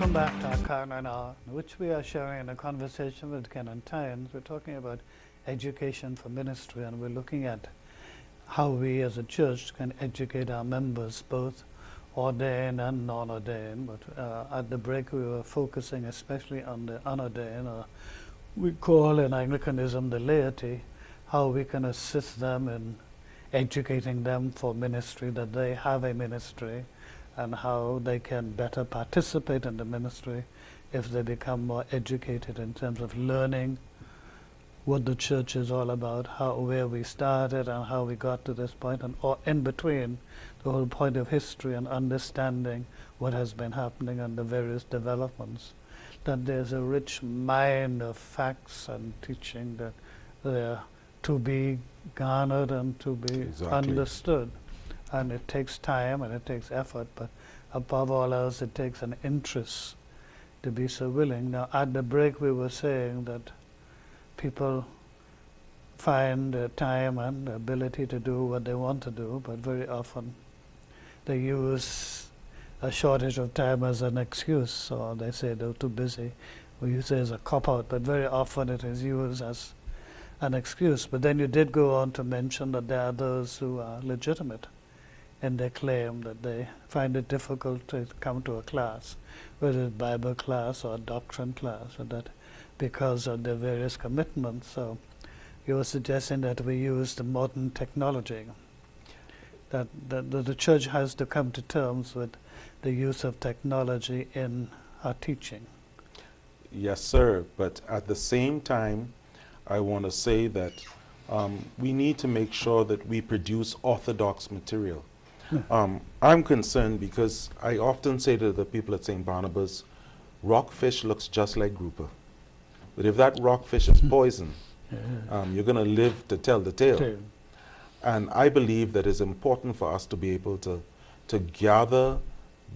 Welcome back to our Canon Hour, in which we are sharing a conversation with Canon Tynes. We're talking about education for ministry, and we're looking at how we as a church can educate our members, both ordained and non-ordained. But at the break, we were focusing especially on the unordained, or we call in Anglicanism the laity, how we can assist them in educating them for ministry, that they have a ministry, and how they can better participate in the ministry if they become more educated in terms of learning what the church is all about, where we started and how we got to this point, and or in between, the whole point of history and understanding what has been happening and the various developments. That there's a rich mine of facts and teaching that they're to be garnered and to be understood. And it takes time and it takes effort, but above all else, it takes an interest to be so willing. Now, at the break, we were saying that people find the time and the ability to do what they want to do, but very often they use a shortage of time as an excuse, or they say they're too busy. We use it as a cop-out, but very often it is used as an excuse. But then you did go on to mention that there are those who are legitimate in their claim that they find it difficult to come to a class, whether it's Bible class or a doctrine class, or that because of their various commitments. So you were suggesting that we use the modern technology, that the church has to come to terms with the use of technology in our teaching. Yes, sir. But at the same time, I want to say that we need to make sure that we produce orthodox material. I'm concerned because I often say to the people at St. Barnabas, rockfish looks just like grouper. But if that rockfish is poison, you're going to live to tell the tale. And I believe that it's important for us to be able to gather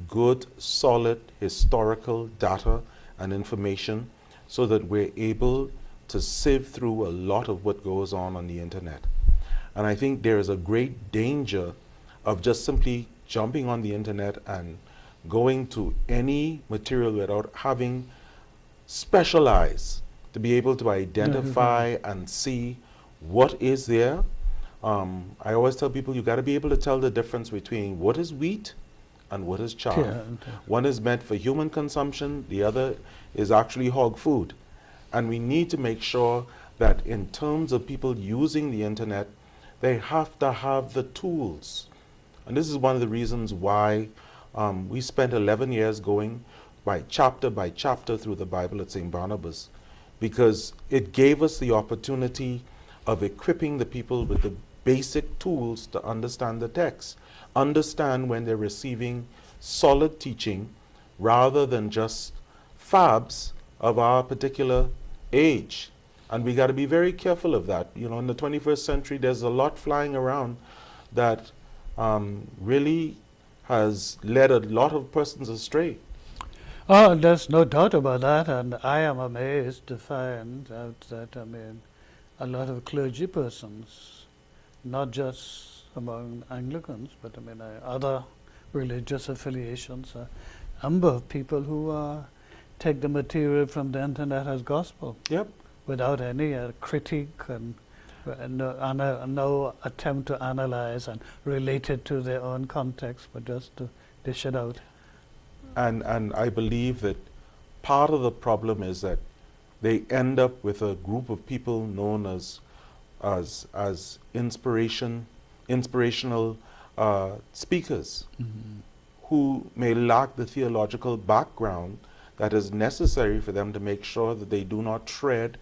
good, solid, historical data and information so that we're able to sieve through a lot of what goes on the internet. And I think there is a great danger of just simply jumping on the internet and going to any material without having specialized to be able to identify and see what is there. I always tell people you got to be able to tell the difference between what is wheat and what is chaff. One is meant for human consumption, the other is actually hog food. And we need to make sure that in terms of people using the internet, they have to have the tools. And this is one of the reasons why we spent 11 years going by chapter through the Bible at St. Barnabas, because it gave us the opportunity of equipping the people with the basic tools to understand the text, understand when they're receiving solid teaching rather than just fabs of our particular age. And we got to be very careful of that. You know, in the 21st century, there's a lot flying around that really has led a lot of persons astray. Oh, there's no doubt about that, and I am amazed to find out that, a lot of clergy persons, not just among Anglicans, but other religious affiliations, a number of people who take the material from the internet as gospel. Yep. Without any critique and no attempt to analyze and relate it to their own context, but just to dish it out. And I believe that part of the problem is that they end up with a group of people known as inspirational speakers, who may lack the theological background that is necessary for them to make sure that they do not tread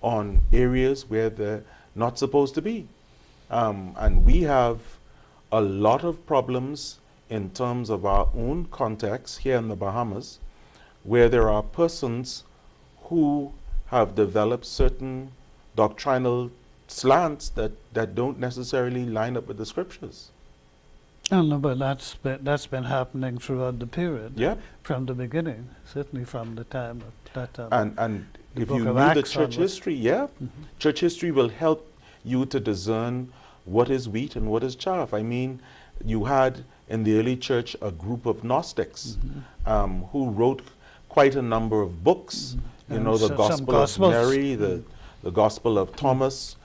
on areas where they're not supposed to be. And we have a lot of problems in terms of our own context here in the Bahamas, where there are persons who have developed certain doctrinal slants that don't necessarily line up with the scriptures. No, but that's been happening throughout the period. Yeah. From the beginning, certainly from the time of that. And if you knew the church history, church history will help you to discern what is wheat and what is chaff. I mean, you had in the early church a group of Gnostics who wrote quite a number of books. You And know, the some Gospel of Gospels. Mary, the Gospel of Thomas,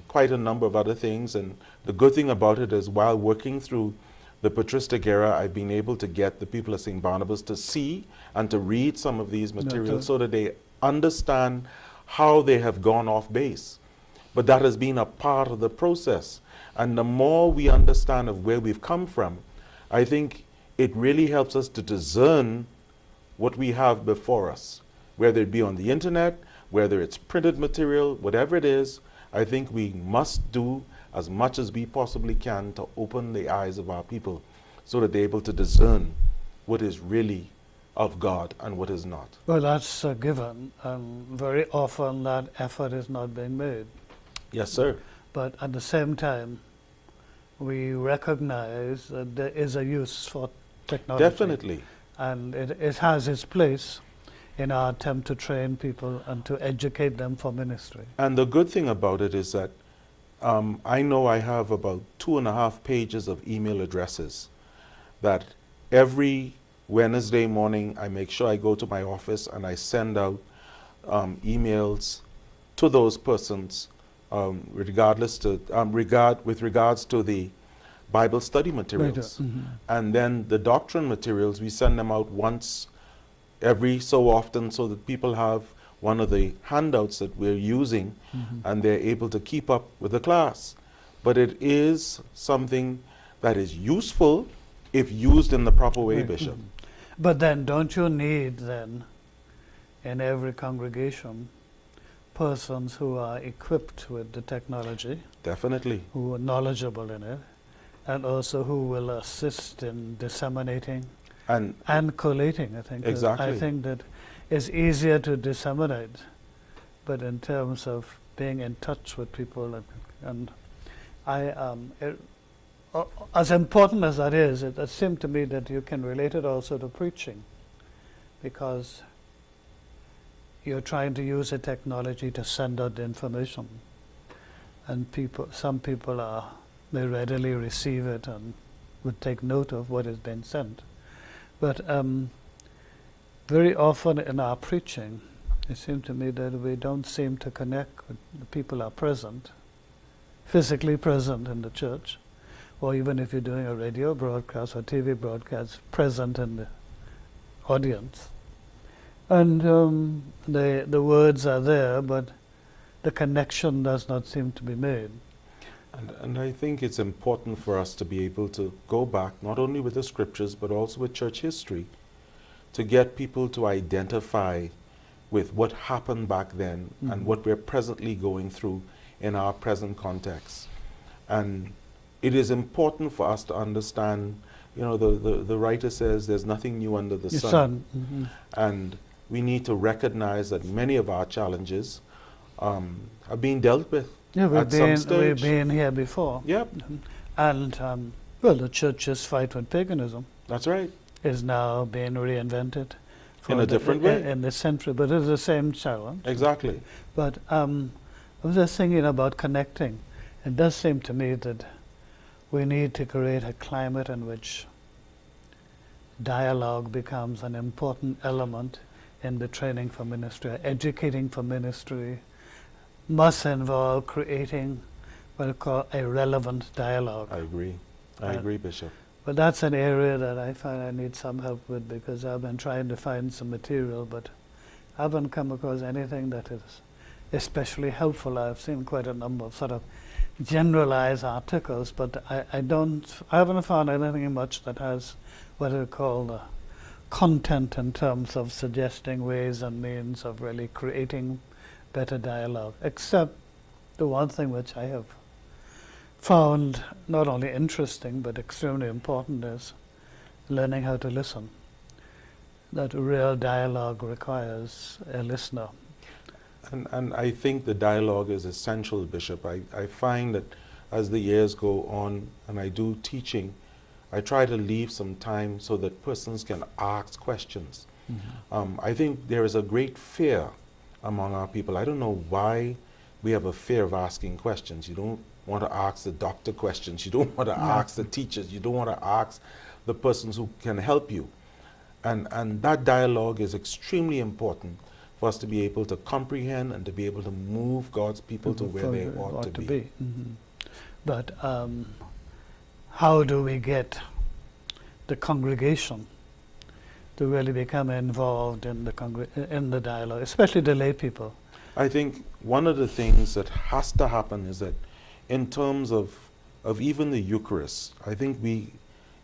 quite a number of other things. And the good thing about it is, while working through the patristic era, I've been able to get the people of St. Barnabas to see and to read some of these materials so that they understand how they have gone off base. But that has been a part of the process. And the more we understand of where we've come from, I think it really helps us to discern what we have before us, whether it be on the internet, whether it's printed material, whatever it is. I think we must do as much as we possibly can to open the eyes of our people so that they're able to discern what is really of God and what is not. Well, that's a given. Very often that effort is not being made. Yes, sir. But at the same time, we recognize that there is a use for technology. Definitely. And it has its place in our attempt to train people and to educate them for ministry. And the good thing about it is that I know I have about 2.5 pages of email addresses that every Wednesday morning I make sure I go to my office and I send out emails to those persons with regards to the Bible study materials. And then the doctrine materials, we send them out once every so often so that people have one of the handouts that we're using and they're able to keep up with the class. But it is something that is useful if used in the proper way, Bishop. But then don't you need then in every congregation persons who are equipped with the technology, Definitely. who are knowledgeable in it, and also who will assist in disseminating And collating, I think. Exactly. I think that it's easier to disseminate, but in terms of being in touch with people, and as important as that is, it seemed to me that you can relate it also to preaching, because you're trying to use a technology to send out the information, and some people they readily receive it and would take note of what is being sent. But very often in our preaching, it seems to me that we don't seem to connect with the people who are present, physically present in the church, or even if you're doing a radio broadcast or TV broadcast, present in the audience. And the words are there, but the connection does not seem to be made. And I think it's important for us to be able to go back, not only with the scriptures, but also with church history, to get people to identify with what happened back then and what we're presently going through in our present context. And it is important for us to understand, the writer says there's nothing new under the sun. And we need to recognize that many of our challenges are being dealt with. Yeah, we've been here before. Yep. And, the church's fight with paganism That's right. is now being reinvented. In a different way. In this century, but it's the same challenge. Exactly. But I was just thinking about connecting. It does seem to me that we need to create a climate in which dialogue becomes an important element in the training for ministry. Educating for ministry must involve creating what I call a relevant dialogue. I agree. I agree, Bishop. But that's an area that I find I need some help with, because I've been trying to find some material, but I haven't come across anything that is especially helpful. I've seen quite a number of sort of generalized articles, but I haven't found anything much that has what I call the content in terms of suggesting ways and means of really creating better dialogue, except the one thing which I have found not only interesting but extremely important is learning how to listen. That real dialogue requires a listener. And I think the dialogue is essential, Bishop. I find that as the years go on and I do teaching, I try to leave some time so that persons can ask questions. I think there is a great fear among our people. I don't know why we have a fear of asking questions. You don't want to ask the doctor questions. You don't want to ask the teachers. You don't want to ask the persons who can help you. And that dialogue is extremely important for us to be able to comprehend and to be able to move God's people to where they ought to be. Mhm. But how do we get the congregation to really become involved in in the dialogue, especially the lay people? I think one of the things that has to happen is that in terms of even the Eucharist, I think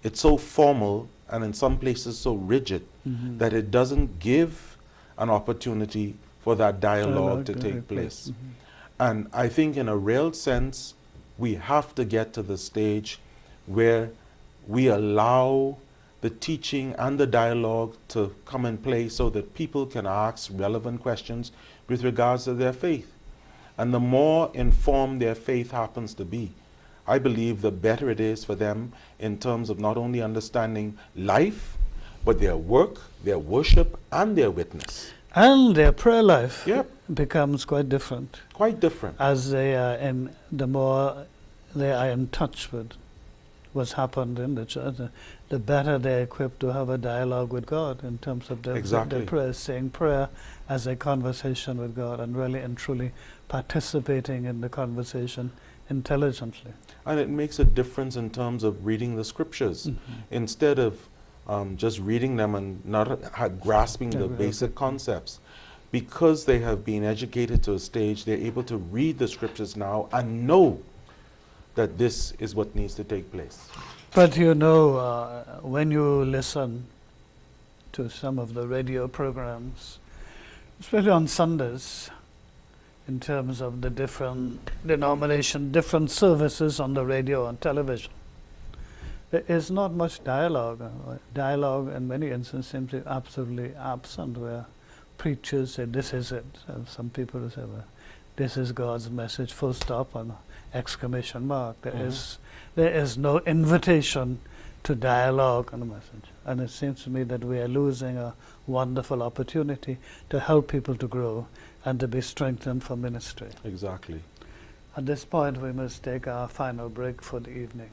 it's so formal and in some places so rigid that it doesn't give an opportunity for that dialogue to take place. And I think in a real sense, we have to get to the stage where we allow the teaching and the dialogue to come in play so that people can ask relevant questions with regards to their faith. And the more informed their faith happens to be, I believe the better it is for them in terms of not only understanding life, but their work, their worship, and their witness. And their prayer life Yep. becomes quite different Quite different. as they are the more they are in touch with what's happened in the church, the better they're equipped to have a dialogue with God in terms of their Exactly. prayer, saying prayer as a conversation with God and really and truly participating in the conversation intelligently. And it makes a difference in terms of reading the scriptures. Instead of just reading them and not grasping the basic concepts. Because they have been educated to a stage, they're able to read the scriptures now and know that this is what needs to take place. But you know, when you listen to some of the radio programs, especially on Sundays, in terms of the different denomination, different services on the radio and television, there is not much dialogue. Dialogue in many instances seems to be absolutely absent, where preachers say, this is it. And some people say, well, this is God's message, full stop, and exclamation mark. There is no invitation to dialogue on the message. And it seems to me that we are losing a wonderful opportunity to help people to grow and to be strengthened for ministry. Exactly. At this point, we must take our final break for the evening.